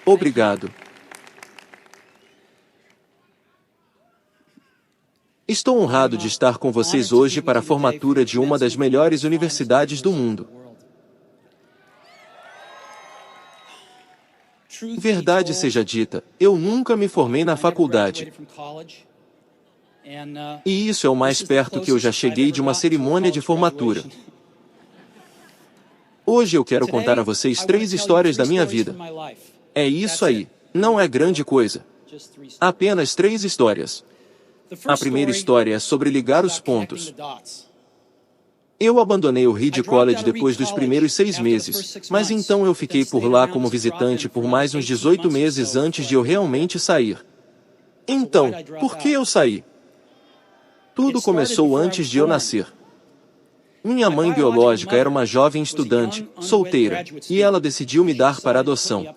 Obrigado. Estou honrado de estar com vocês hoje para a formatura de uma das melhores universidades do mundo. Verdade seja dita, eu nunca me formei na faculdade. E isso é o mais perto que eu já cheguei de uma cerimônia de formatura. Hoje eu quero contar a vocês 3 histórias da minha vida. É isso aí. Não é grande coisa. Apenas 3 histórias. A primeira história é sobre ligar os pontos. Eu abandonei o Reed College depois dos primeiros 6 meses, mas então eu fiquei por lá como visitante por mais uns 18 meses antes de eu realmente sair. Então, por que eu saí? Tudo começou antes de eu nascer. Minha mãe biológica era uma jovem estudante, solteira, e ela decidiu me dar para adoção.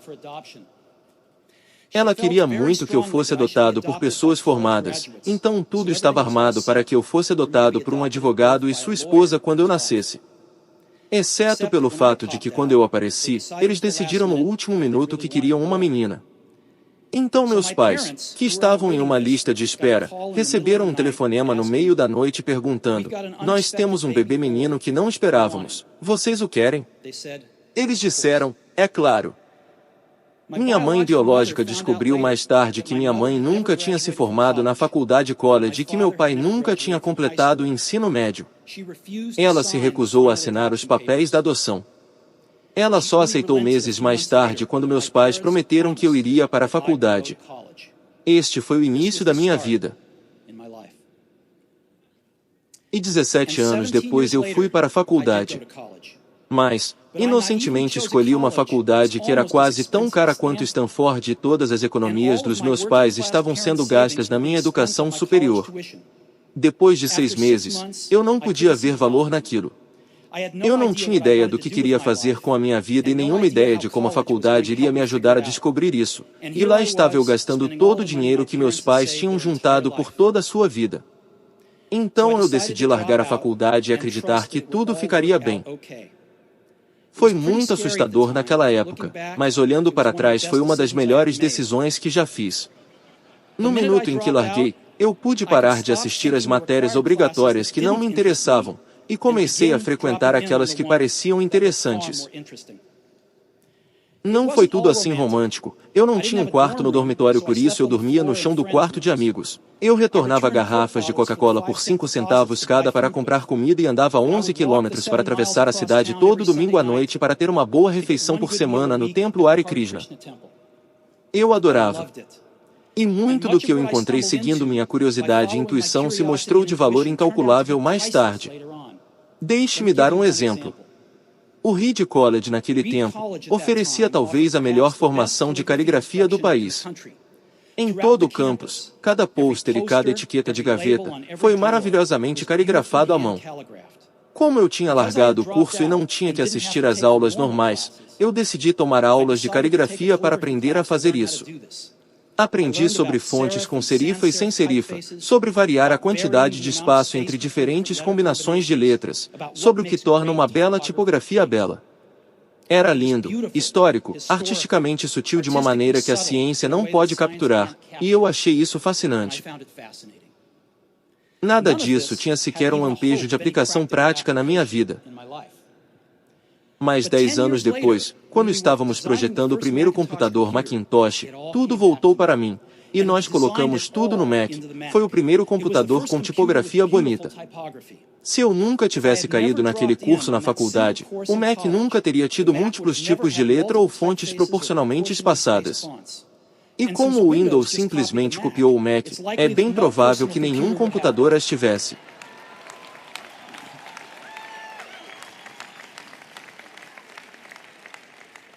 Ela queria muito que eu fosse adotado por pessoas formadas, então tudo estava armado para que eu fosse adotado por um advogado e sua esposa quando eu nascesse. Exceto pelo fato de que quando eu apareci, eles decidiram no último minuto que queriam uma menina. Então meus pais, que estavam em uma lista de espera, receberam um telefonema no meio da noite perguntando: "Nós temos um bebê menino que não esperávamos. Vocês o querem?" Eles disseram: "É claro." Minha mãe biológica descobriu mais tarde que minha mãe nunca tinha se formado na faculdade college e que meu pai nunca tinha completado o ensino médio. Ela se recusou a assinar os papéis da adoção. Ela só aceitou meses mais tarde quando meus pais prometeram que eu iria para a faculdade. Este foi o início da minha vida. E 17 anos depois eu fui para a faculdade. Mas, inocentemente escolhi uma faculdade que era quase tão cara quanto Stanford e todas as economias dos meus pais estavam sendo gastas na minha educação superior. Depois de 6 meses, eu não podia ver valor naquilo. Eu não tinha ideia do que queria fazer com a minha vida e nenhuma ideia de como a faculdade iria me ajudar a descobrir isso. E lá estava eu gastando todo o dinheiro que meus pais tinham juntado por toda a sua vida. Então eu decidi largar a faculdade e acreditar que tudo ficaria bem. Foi muito assustador naquela época, mas olhando para trás foi uma das melhores decisões que já fiz. No minuto em que larguei, eu pude parar de assistir às matérias obrigatórias que não me interessavam, e comecei a frequentar aquelas que pareciam interessantes. Não foi tudo assim romântico. Eu não tinha um quarto no dormitório, por isso eu dormia no chão do quarto de amigos. Eu retornava garrafas de Coca-Cola por 5 centavos cada para comprar comida e andava 11 quilômetros para atravessar a cidade todo domingo à noite para ter uma boa refeição por semana no templo Hare Krishna. Eu adorava. E muito do que eu encontrei seguindo minha curiosidade e intuição se mostrou de valor incalculável mais tarde. Deixe-me dar um exemplo. O Reed College naquele tempo oferecia talvez a melhor formação de caligrafia do país. Em todo o campus, cada pôster e cada etiqueta de gaveta foi maravilhosamente caligrafado à mão. Como eu tinha largado o curso e não tinha que assistir às aulas normais, eu decidi tomar aulas de caligrafia para aprender a fazer isso. Aprendi sobre fontes com serifa e sem serifa, sobre variar a quantidade de espaço entre diferentes combinações de letras, sobre o que torna uma bela tipografia bela. Era lindo, histórico, artisticamente sutil de uma maneira que a ciência não pode capturar, e eu achei isso fascinante. Nada disso tinha sequer um lampejo de aplicação prática na minha vida. Mas 10 anos depois, quando estávamos projetando o primeiro computador Macintosh, tudo voltou para mim, e nós colocamos tudo no Mac. Foi o primeiro computador com tipografia bonita. Se eu nunca tivesse caído naquele curso na faculdade, o Mac nunca teria tido múltiplos tipos de letra ou fontes proporcionalmente espaçadas. E como o Windows simplesmente copiou o Mac, é bem provável que nenhum computador as tivesse.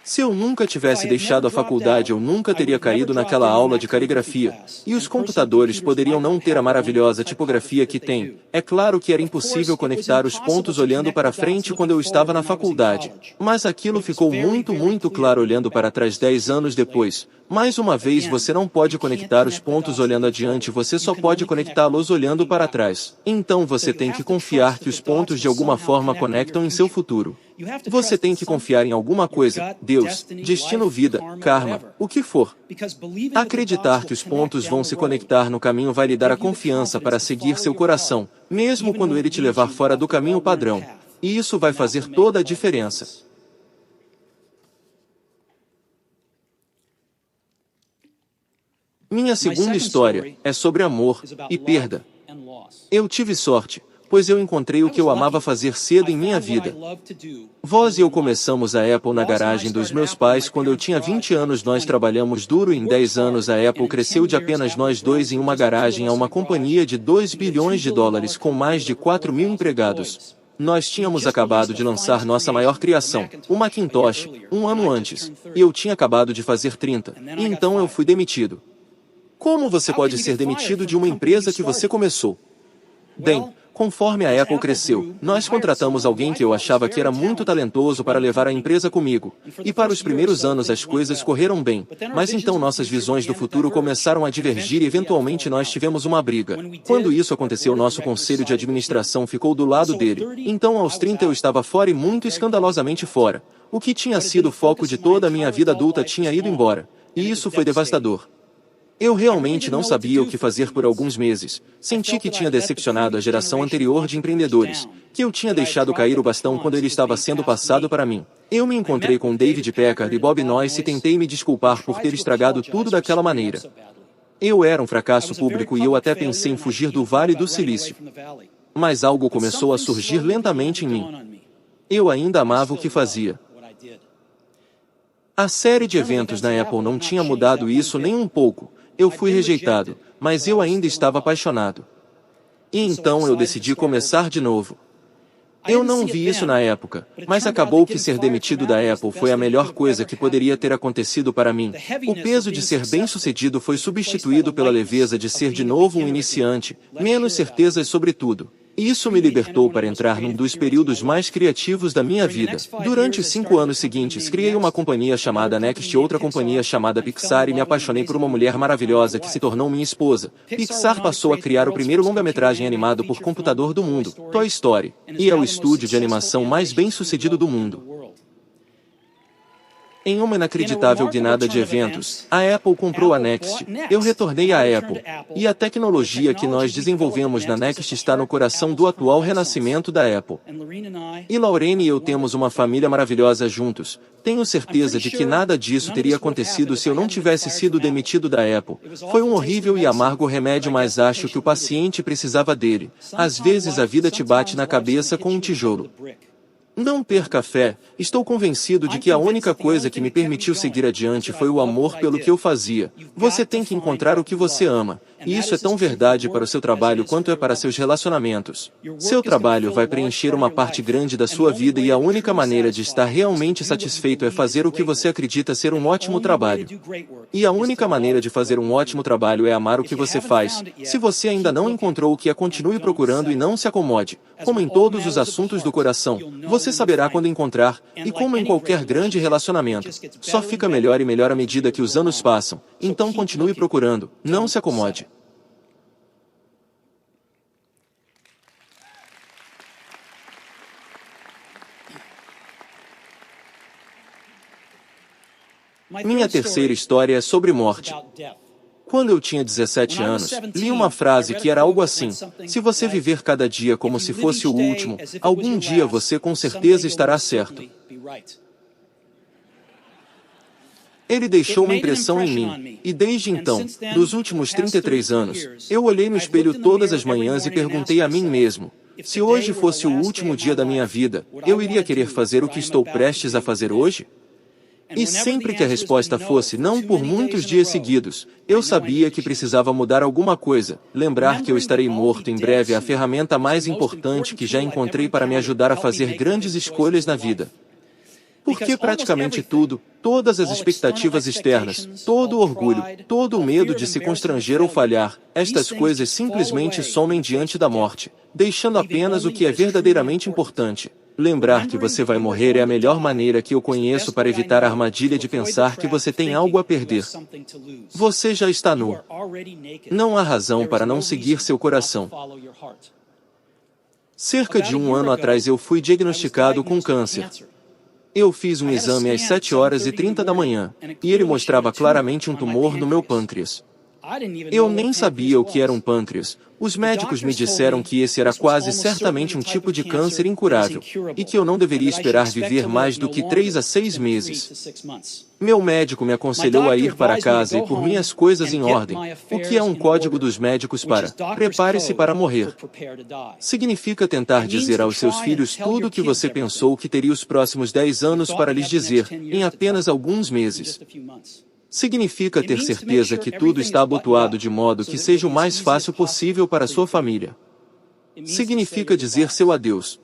Se eu nunca tivesse deixado a faculdade, eu nunca teria caído naquela aula de caligrafia, e os computadores poderiam não ter a maravilhosa tipografia que têm. É claro que era impossível conectar os pontos olhando para frente quando eu estava na faculdade, mas aquilo ficou muito claro olhando para trás 10 anos depois, Mais uma vez, você não pode conectar os pontos olhando adiante, você só pode conectá-los olhando para trás. Então você tem que confiar que os pontos de alguma forma conectam em seu futuro. Você tem que confiar em alguma coisa, Deus, destino, vida, karma, o que for. Acreditar que os pontos vão se conectar no caminho vai lhe dar a confiança para seguir seu coração, mesmo quando ele te levar fora do caminho padrão. E isso vai fazer toda a diferença. Minha segunda história é sobre amor e perda. Eu tive sorte, pois eu encontrei o que eu amava fazer cedo em minha vida. Vós e eu começamos a Apple na garagem dos meus pais quando eu tinha 20 anos. Nós trabalhamos duro e em 10 anos a Apple cresceu de apenas nós dois em uma garagem a uma companhia de 2 bilhões de dólares com mais de 4.000 empregados. Nós tínhamos acabado de lançar nossa maior criação, o Macintosh, um ano antes, e eu tinha acabado de fazer 30, e então eu fui demitido. Como você pode ser demitido de uma empresa que você começou? Bem, conforme a Apple cresceu, nós contratamos alguém que eu achava que era muito talentoso para levar a empresa comigo. E para os primeiros anos as coisas correram bem, mas então nossas visões do futuro começaram a divergir e eventualmente nós tivemos uma briga. Quando isso aconteceu, nosso conselho de administração ficou do lado dele. Então aos 30 eu estava fora e muito escandalosamente fora. O que tinha sido o foco de toda a minha vida adulta tinha ido embora. E isso foi devastador. Eu realmente não sabia o que fazer por alguns meses. Senti que tinha decepcionado a geração anterior de empreendedores, que eu tinha deixado cair o bastão quando ele estava sendo passado para mim. Eu me encontrei com David Packard e Bob Noyce e tentei me desculpar por ter estragado tudo daquela maneira. Eu era um fracasso público e eu até pensei em fugir do Vale do Silício. Mas algo começou a surgir lentamente em mim. Eu ainda amava o que fazia. A série de eventos na Apple não tinha mudado isso nem um pouco. Eu fui rejeitado, mas eu ainda estava apaixonado. E então eu decidi começar de novo. Eu não vi isso na época, mas acabou que ser demitido da Apple foi a melhor coisa que poderia ter acontecido para mim. O peso de ser bem-sucedido foi substituído pela leveza de ser de novo um iniciante, menos certezas sobre tudo. Isso me libertou para entrar num dos períodos mais criativos da minha vida. Durante os 5 anos seguintes, criei uma companhia chamada Next e outra companhia chamada Pixar e me apaixonei por uma mulher maravilhosa que se tornou minha esposa. Pixar passou a criar o primeiro longa-metragem animado por computador do mundo, Toy Story, e é o estúdio de animação mais bem-sucedido do mundo. Em uma inacreditável guinada de eventos, a Apple comprou a Next. Eu retornei à Apple. E a tecnologia que nós desenvolvemos na Next está no coração do atual renascimento da Apple. E Lorraine e eu temos uma família maravilhosa juntos. Tenho certeza de que nada disso teria acontecido se eu não tivesse sido demitido da Apple. Foi um horrível e amargo remédio, mas acho que o paciente precisava dele. Às vezes a vida te bate na cabeça com um tijolo. Não perca a fé, estou convencido de que a única coisa que me permitiu seguir adiante foi o amor pelo que eu fazia. Você tem que encontrar o que você ama, e isso é tão verdade para o seu trabalho quanto é para seus relacionamentos. Seu trabalho vai preencher uma parte grande da sua vida e a única maneira de estar realmente satisfeito é fazer o que você acredita ser um ótimo trabalho. E a única maneira de fazer um ótimo trabalho é amar o que você faz. Se você ainda não encontrou o que é, continue procurando e não se acomode. Como em todos os assuntos do coração, você saberá quando encontrar, e como em qualquer grande relacionamento, só fica melhor e melhor à medida que os anos passam. Então continue procurando, não se acomode. Minha terceira história é sobre morte. Quando eu tinha 17 anos, li uma frase que era algo assim: se você viver cada dia como se fosse o último, algum dia você com certeza estará certo. Ele deixou uma impressão em mim, e desde então, nos últimos 33 anos, eu olhei no espelho todas as manhãs e perguntei a mim mesmo: se hoje fosse o último dia da minha vida, eu iria querer fazer o que estou prestes a fazer hoje? E sempre que a resposta fosse não por muitos dias seguidos, eu sabia que precisava mudar alguma coisa. Lembrar que eu estarei morto em breve é a ferramenta mais importante que já encontrei para me ajudar a fazer grandes escolhas na vida. Porque praticamente tudo, todas as expectativas externas, todo o orgulho, todo o medo de se constranger ou falhar, estas coisas simplesmente somem diante da morte, deixando apenas o que é verdadeiramente importante. Lembrar que você vai morrer é a melhor maneira que eu conheço para evitar a armadilha de pensar que você tem algo a perder. Você já está nu. Não há razão para não seguir seu coração. Cerca de 1 ano atrás eu fui diagnosticado com câncer. Eu fiz um exame às 7h30 da manhã, e ele mostrava claramente um tumor no meu pâncreas. Eu nem sabia o que era um pâncreas. Os médicos me disseram que esse era quase certamente um tipo de câncer incurável, e que eu não deveria esperar viver mais do que 3 a 6 meses. Meu médico me aconselhou a ir para casa e pôr minhas coisas em ordem, o que é um código dos médicos para "prepare-se para morrer". Significa tentar dizer aos seus filhos tudo o que você pensou que teria os próximos 10 anos para lhes dizer, em apenas alguns meses. Significa ter certeza que tudo está abotoado de modo que seja o mais fácil possível para sua família. Significa dizer seu adeus.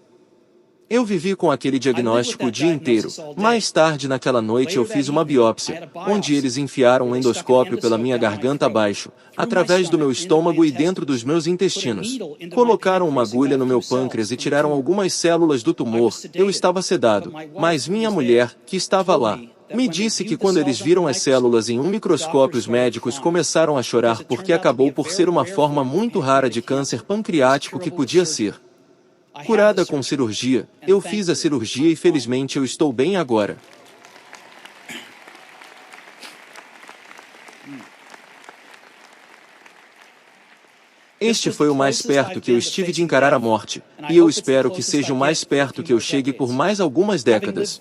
Eu vivi com aquele diagnóstico o dia inteiro. Mais tarde naquela noite eu fiz uma biópsia, onde eles enfiaram um endoscópio pela minha garganta abaixo, através do meu estômago e dentro dos meus intestinos. Colocaram uma agulha no meu pâncreas e tiraram algumas células do tumor. Eu estava sedado, mas minha mulher, que estava lá, me disse que quando eles viram as células em um microscópio os médicos começaram a chorar porque acabou por ser uma forma muito rara de câncer pancreático que podia ser curada com cirurgia. Eu fiz a cirurgia e felizmente eu estou bem agora. Este foi o mais perto que eu estive de encarar a morte, e eu espero que seja o mais perto que eu chegue por mais algumas décadas.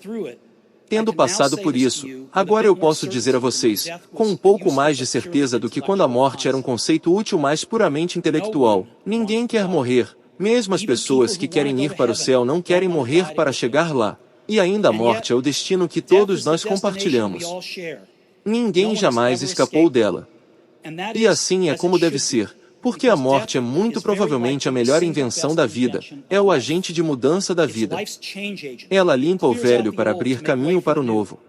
Tendo passado por isso, agora eu posso dizer a vocês, com um pouco mais de certeza do que quando a morte era um conceito útil mais puramente intelectual: ninguém quer morrer, mesmo as pessoas que querem ir para o céu não querem morrer para chegar lá. E ainda a morte é o destino que todos nós compartilhamos. Ninguém jamais escapou dela. E assim é como deve ser. Porque a morte é muito provavelmente a melhor invenção da vida, é o agente de mudança da vida. Ela limpa o velho para abrir caminho para o novo.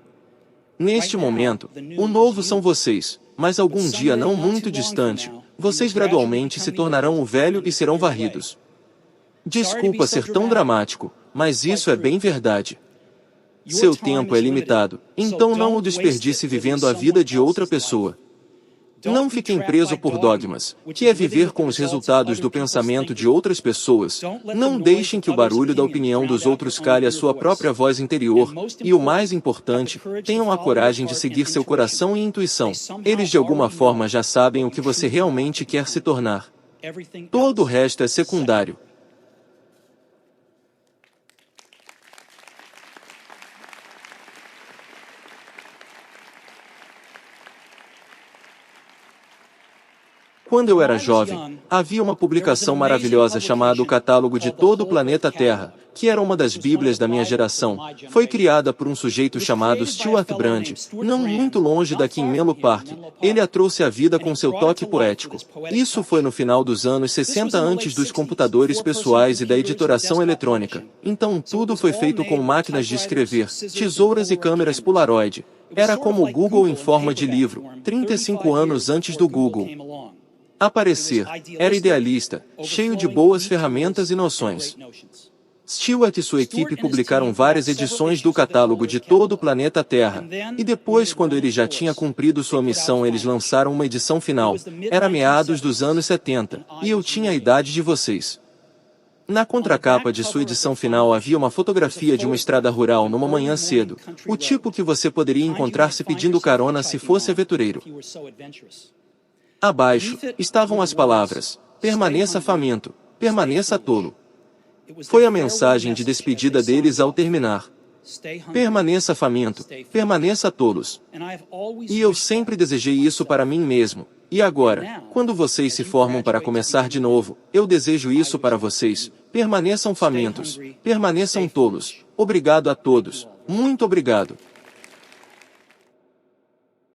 Neste momento, o novo são vocês, mas algum dia não muito distante, vocês gradualmente se tornarão o velho e serão varridos. Desculpa ser tão dramático, mas isso é bem verdade. Seu tempo é limitado, então não o desperdice vivendo a vida de outra pessoa. Não fiquem presos por dogmas, que é viver com os resultados do pensamento de outras pessoas. Não deixem que o barulho da opinião dos outros cale a sua própria voz interior. E o mais importante, tenham a coragem de seguir seu coração e intuição. Eles de alguma forma já sabem o que você realmente quer se tornar. Todo o resto é secundário. Quando eu era jovem, havia uma publicação maravilhosa chamada O Catálogo de Todo o Planeta Terra, que era uma das bíblias da minha geração. Foi criada por um sujeito chamado Stuart Brand, não muito longe daqui em Menlo Park. Ele a trouxe à vida com seu toque poético. Isso foi no final dos anos 60 antes dos computadores pessoais e da editoração eletrônica. Então tudo foi feito com máquinas de escrever, tesouras e câmeras Polaroid. Era como o Google em forma de livro, 35 anos antes do Google aparecer. Era idealista, cheio de boas ferramentas e noções. Stuart e sua equipe publicaram várias edições do catálogo de todo o planeta Terra, e depois, quando ele já tinha cumprido sua missão, eles lançaram uma edição final. Era meados dos anos 70, e eu tinha a idade de vocês. Na contracapa de sua edição final havia uma fotografia de uma estrada rural numa manhã cedo, o tipo que você poderia encontrar se pedindo carona se fosse aventureiro. Abaixo, estavam as palavras: permaneça faminto, permaneça tolo. Foi a mensagem de despedida deles ao terminar. Permaneça faminto, permaneça tolos. E eu sempre desejei isso para mim mesmo. E agora, quando vocês se formam para começar de novo, eu desejo isso para vocês. Permaneçam famintos, permaneçam tolos. Obrigado a todos. Muito obrigado.